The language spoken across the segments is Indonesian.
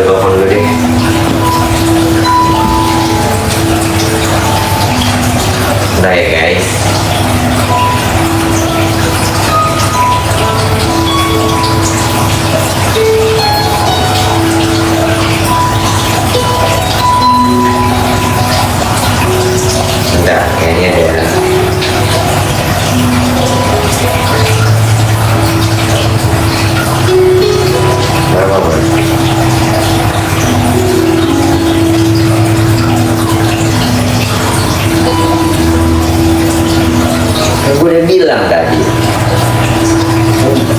telepon dulu deh. Udah ya guys. Udah, kayaknya ada. Berapa bang? Kan gue udah bilang tadi.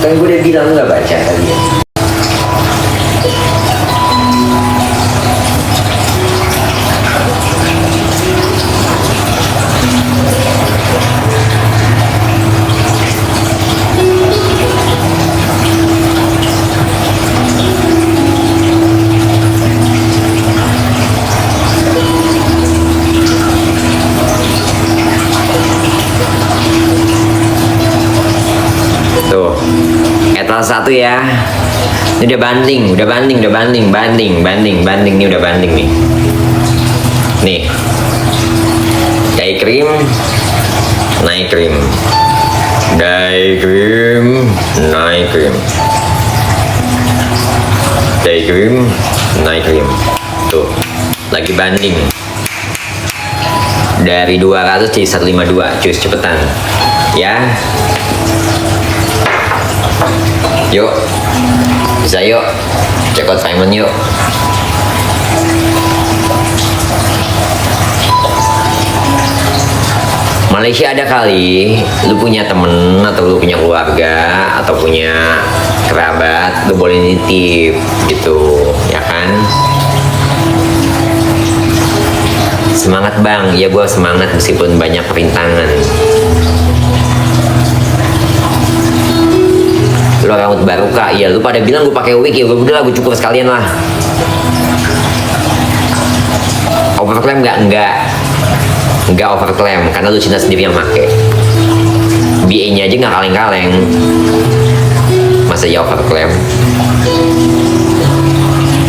Kan gue udah bilang nggak baca tadi ya. Tuh, etal 1 ya. Ini udah banding nih, udah banding nih. Nih, day cream, night cream, day cream, night cream, day cream, night cream. Tuh, lagi banding. Dari 200 jadi 152, cus cepetan, ya. Yuk, bisa yuk, check out Simon yuk. Malaysia ada kali, lu punya temen atau lu punya keluarga atau punya kerabat, lu boleh nitip gitu, ya kan? Semangat bang, ya gua semangat meskipun banyak perintangan. Lo rambut baru kak, ya lu pada bilang gue pakai wig ya, udah lah gue cukup sekalian lah. Overclaim nggak overclaim karena lu cinta sendiri yang make. BA nya aja nggak kaleng-kaleng, masa ya overclaim.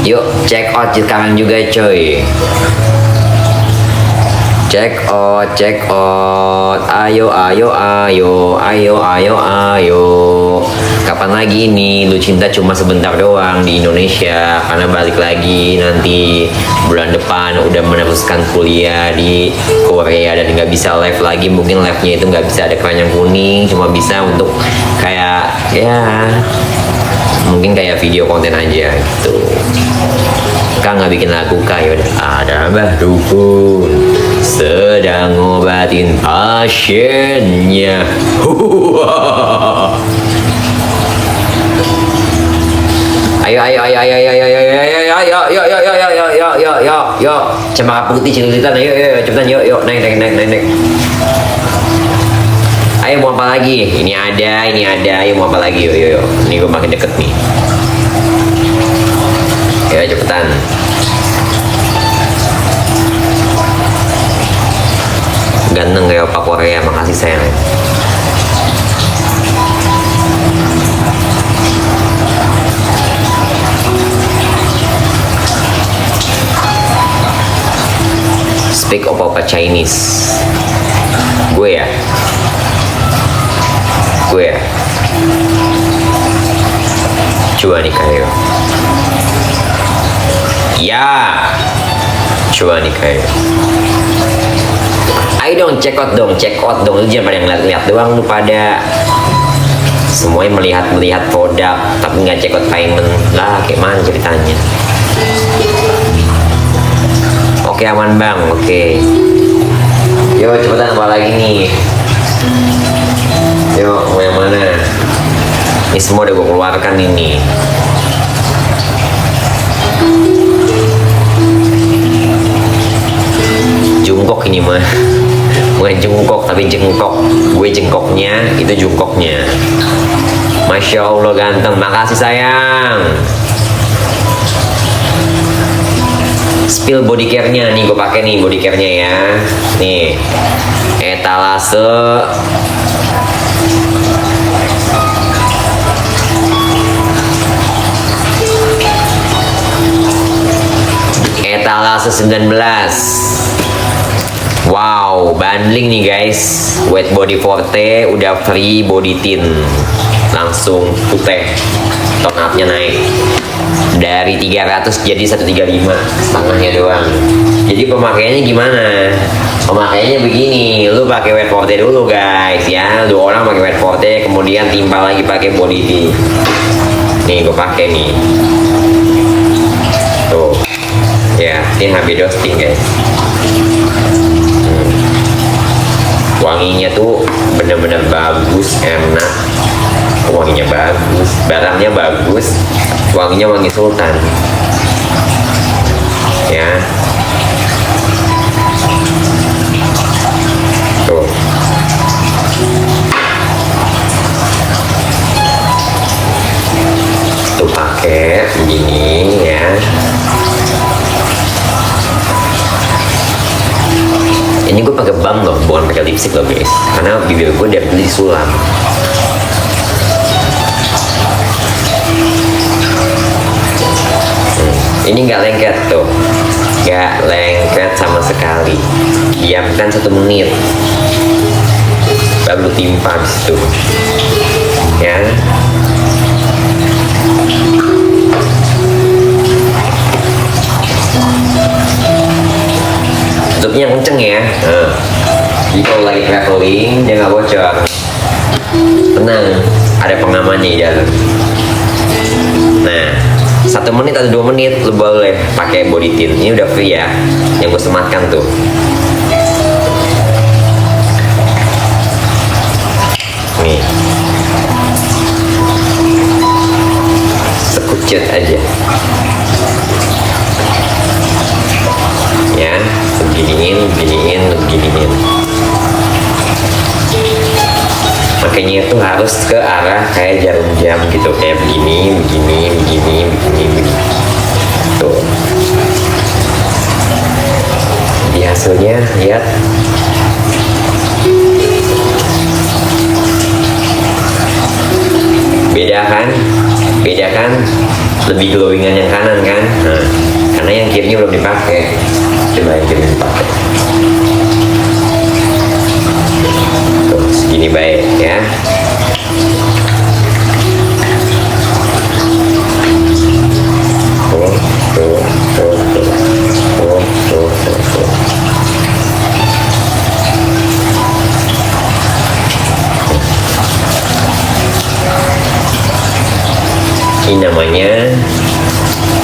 Yuk check out sekarang juga coy. Check out, ayo. Kapan lagi ini? Lu cinta cuma sebentar doang di Indonesia, karena balik lagi nanti bulan depan udah meneruskan kuliah di Korea dan nggak bisa live lagi. Mungkin live-nya itu nggak bisa ada keranjang kuning, cuma bisa untuk kayak ya mungkin kayak video konten aja gitu. Kak nggak bikin lagu kak, yaudah ada Mbah Dukun sedang ngobatin pasiennya. Ayo, cemara putih cililitan, ayo cepetan, yuk naik. Ayo mau apa lagi? Ini ada, ayo mau apa lagi? Yuk. Ini gue makin deket nih. Ayo cepetan. Ganteng kayak opa Korea, makasih sayang. Speak opa Chinese. Gue ya. Coba nih kayak. Ya. Coba nih kayak. Ayo dong, check out dong. Lu jangan pada ngeliat-ngeliat doang, lu pada semuanya melihat produk tapi nggak check out payment lah, kayak mana ceritanya? Oke aman bang, oke. Yo cepetan apa lagi nih? Yo mau yang mana? Ini semua udah gue keluarkan ini. Jungkok ini mah. Bukan jungkok tapi jengkok. Gue jengkoknya, itu jungkoknya. Masya Allah ganteng, makasih sayang. Spill body care-nya nih, gue pakai nih body care-nya ya. Nih, etalase. Wow, bundling nih guys. Wet Body Forte udah free body tint. Langsung putih. Tone up-nya naik. Dari 300 jadi 135, setengahnya doang. Jadi pemakaiannya gimana? Pemakaiannya begini, lu pakai Wet Forte dulu guys ya. Lu orang pakai Wet Forte, kemudian timpal lagi pakai body tint. Nih gue pakai nih. Tuh. Ya, ini HB Dosting guys. Wanginya tuh bener-bener bagus, enak. Wanginya bagus, barangnya bagus, wanginya wangi sultan. Ya. Tuh. Tuh pakai begini ya. Ini gue pakai balm loh, bukan pakai lipstick loh guys, karena bibir gue dari beli sulam. Ini nggak lengket tuh, nggak lengket sama sekali. Diamkan 1 menit, baru timpa di situ, ya. Tutupnya kenceng ya. Jadi kalau lagi traveling dia nggak bocor. Tenang, ada pengamannya di dalam. Nah, 1 menit atau 2 menit lu boleh pakai body tint. Ini udah free ya, yang gue sematkan tuh. Nih, sekucet aja. Ya, beginiin. Makanya itu harus ke arah kayak jarum jam gitu, kayak begini. Tuh. Di hasilnya lihat. Beda kan? Lebih glowingan yang kanan kan? Nah, karena yang kirinya belum dipakai. Coba yang kiri dipakai. Tuh, segini baik ya. Ini namanya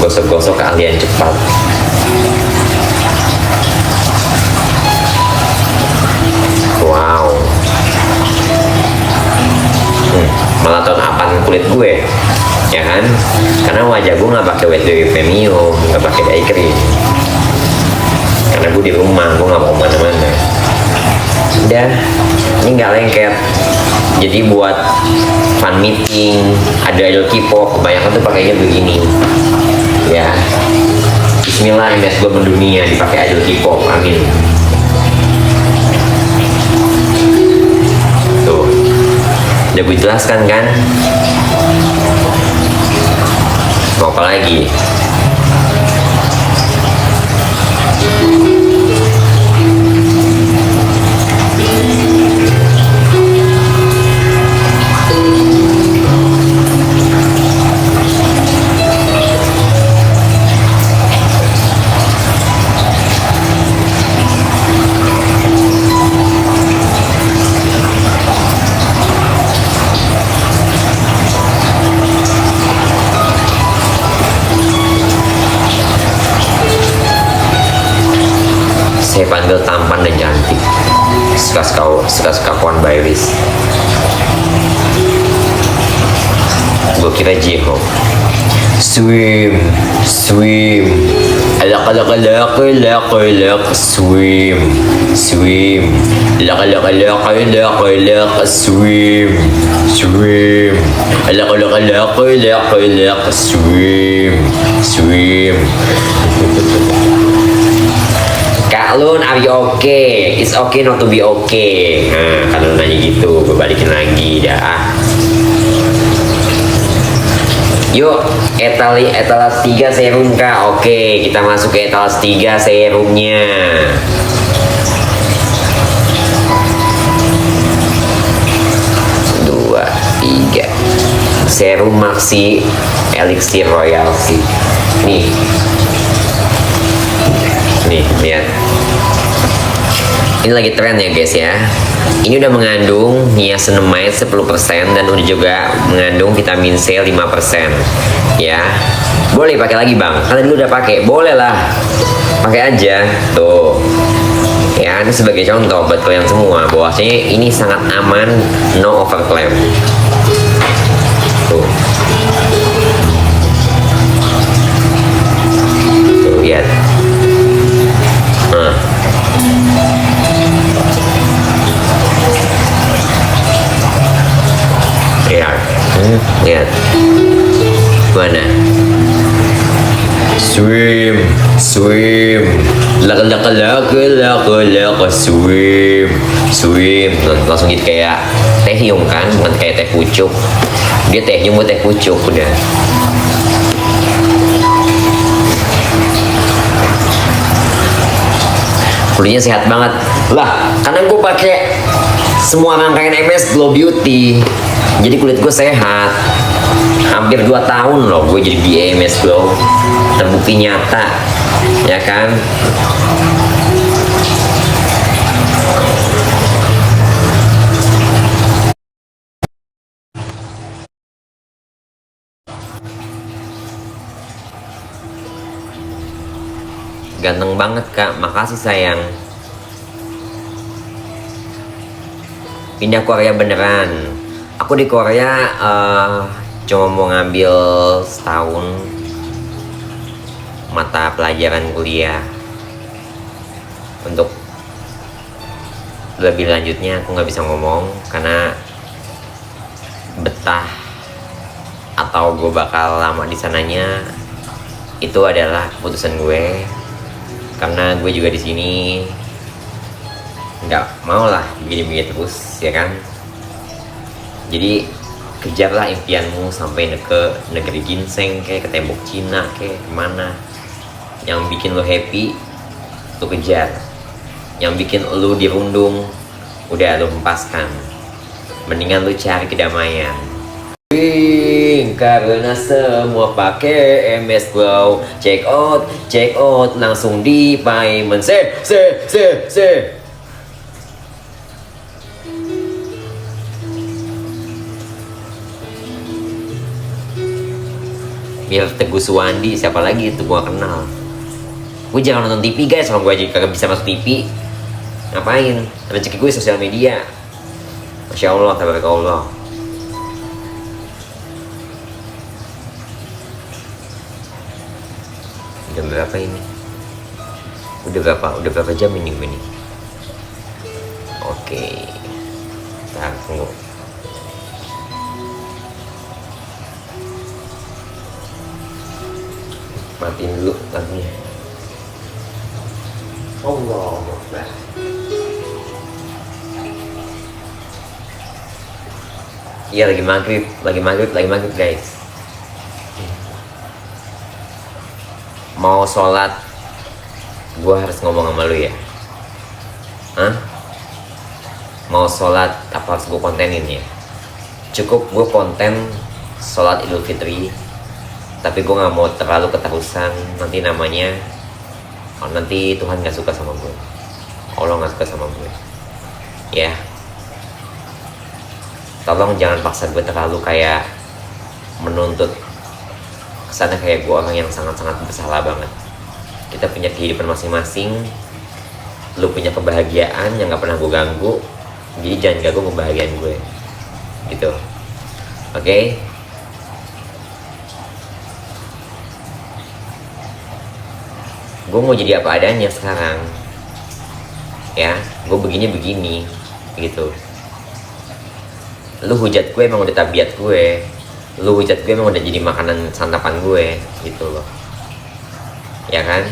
gosok-gosok keahlian cepat. Wow. Malah tone upan kulit gue, ya kan? Karena wajah gue nggak pakai wet dewy premium, nggak pakai dye cream. Karena gue di rumah, gue nggak mau kemana-mana. Udah, ini nggak lengket. Jadi buat fan meeting, ada idol K-pop, kebanyakan tuh pakainya begini. Ya. Bismillah, MS gue mendunia dipakai idol K-pop, amin. Tuh. Udah gue jelaskan kan? Mau apa lagi? Saya panggil tampan dan cantik, suka kawan Bayris. Gue kira Jiho. Swim, alak, swim, alak, swim, alak, swim. Kak Lun, are you okay? It's okay not to be okay. Nah, kalau nanya gitu, gue balikin lagi dah. Yuk, etalas 3 serum kak. Oke, kita masuk ke etalas 3 serumnya. Dua, tiga. Serum Maxi Elixir Royal sih. Nih, lihat. Ini lagi tren ya guys ya. Ini udah mengandung niacinamide 10% dan udah juga mengandung vitamin C 5%. Ya. Boleh pakai lagi, Bang. Kalian dulu udah pakai, boleh lah. Pakai aja. Tuh. Ya, ini sebagai contoh buat kalian semua bahwasanya ini sangat aman, no overclaim. Tuh. Tuh, lihat. Nah. Lihat mana swim laka swim langsung gitu kayak tehium kan, bukan kayak teh pucuk. Dia tehium buat teh pucuk udah. Kulitnya sehat banget lah karena gue pakai semua rangkaian MS Glow Beauty, jadi kulit gue sehat. Hampir 2 tahun loh gue jadi di MS Glow, terbukti nyata ya kan. Ganteng banget kak, makasih sayang. Pindah Korea beneran. Aku di Korea cuma mau ngambil setahun mata pelajaran kuliah. Untuk lebih lanjutnya aku nggak bisa ngomong karena betah atau gue bakal lama di sananya itu adalah keputusan gue. Karena gue juga di sini nggak mau lah begini-begini terus ya kan. Jadi kejarlah impianmu sampai ke negeri ginseng, kayak ke tembok Cina, kayak kemana yang bikin lo happy lo kejar, yang bikin lo dirundung udah lo hempaskan. Mendingan lo cari kedamaian. Karena semua pakai MS Glow, check out langsung di payment. Se biar Teguh Suwandi, siapa lagi itu gua kenal. Gue jangan nonton TV guys, kalau gue aja kagak bisa masuk TV. Ngapain? Rezeki gue sosial media. Masya Allah, tabarakallah. Udah berapa ini? Udah berapa jam ini gue nih? Oke. Ntar tunggu. Matiin dulu lagunya. Allah Akbar. Iya lagi maghrib guys. Mau sholat, gue harus ngomong sama lu ya. Hah? Mau sholat apa harus gue kontenin ya? Cukup gue konten sholat Idul Fitri, tapi gue nggak mau terlalu keterusan. Nanti namanya nanti Tuhan nggak suka sama gue, Allah nggak suka sama gue ya. Tolong jangan paksa gue terlalu kayak menuntut kesana kayak gue orang yang sangat-sangat bersalah banget. Kita punya kehidupan masing-masing, lu punya kebahagiaan yang nggak pernah gue ganggu, jadi jangan ganggu kebahagiaan gue gitu. Oke? Gue mau jadi apa adanya sekarang ya, gue begini gitu. Lu hujat gue emang udah tabiat gue, lu hujat gue emang udah jadi makanan santapan gue gitu loh ya kan.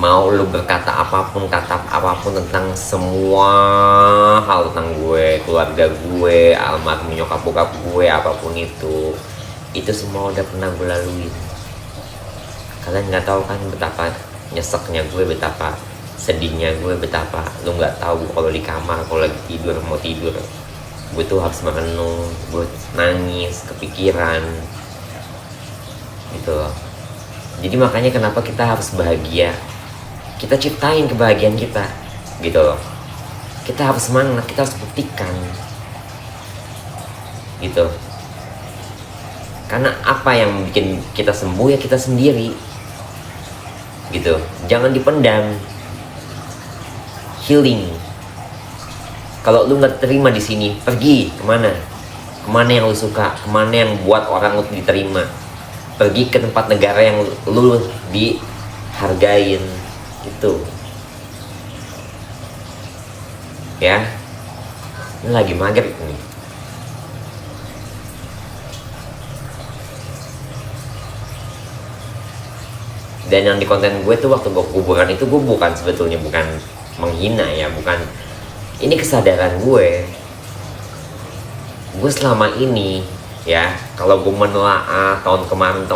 mau lu berkata apapun, kata apapun tentang semua hal tentang gue, keluarga gue, almarhum nyokap bokap gue, apapun itu semua udah pernah gue laluin. Kalian nggak tahu kan betapa nyeseknya gue, betapa sedihnya gue, betapa lu nggak tahu kalau di kamar, kalau lagi tidur, mau tidur, gue tuh harus merenung, gue nangis, kepikiran gitu loh. Jadi makanya kenapa kita harus bahagia, kita ciptain kebahagiaan kita gitu loh. Kita harus semangat, kita harus buktikan gitu. Karena apa yang bikin kita sembuh ya kita sendiri gitu. Jangan dipendam. Healing. Kalau lu nggak terima di sini, pergi kemana? Kemana yang lu suka? Kemana yang buat orang lu diterima? Pergi ke tempat negara yang lu dihargain gitu. Ya, ini lagi maghrib nih. Dan yang di konten gue tuh waktu gue kuburan itu gue sebetulnya bukan menghina ya, bukan, ini kesadaran gue selama ini ya, kalau gue menelaah tahun kemarin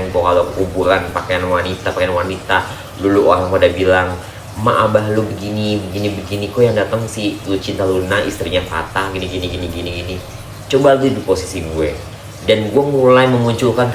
gue kalau kuburan pakaian wanita dulu orang pada bilang, "Ma, abah lu begini kok yang datang si Lucinta Luna, istrinya Fatah, gini." Coba lu di posisi gue, dan gue mulai memunculkan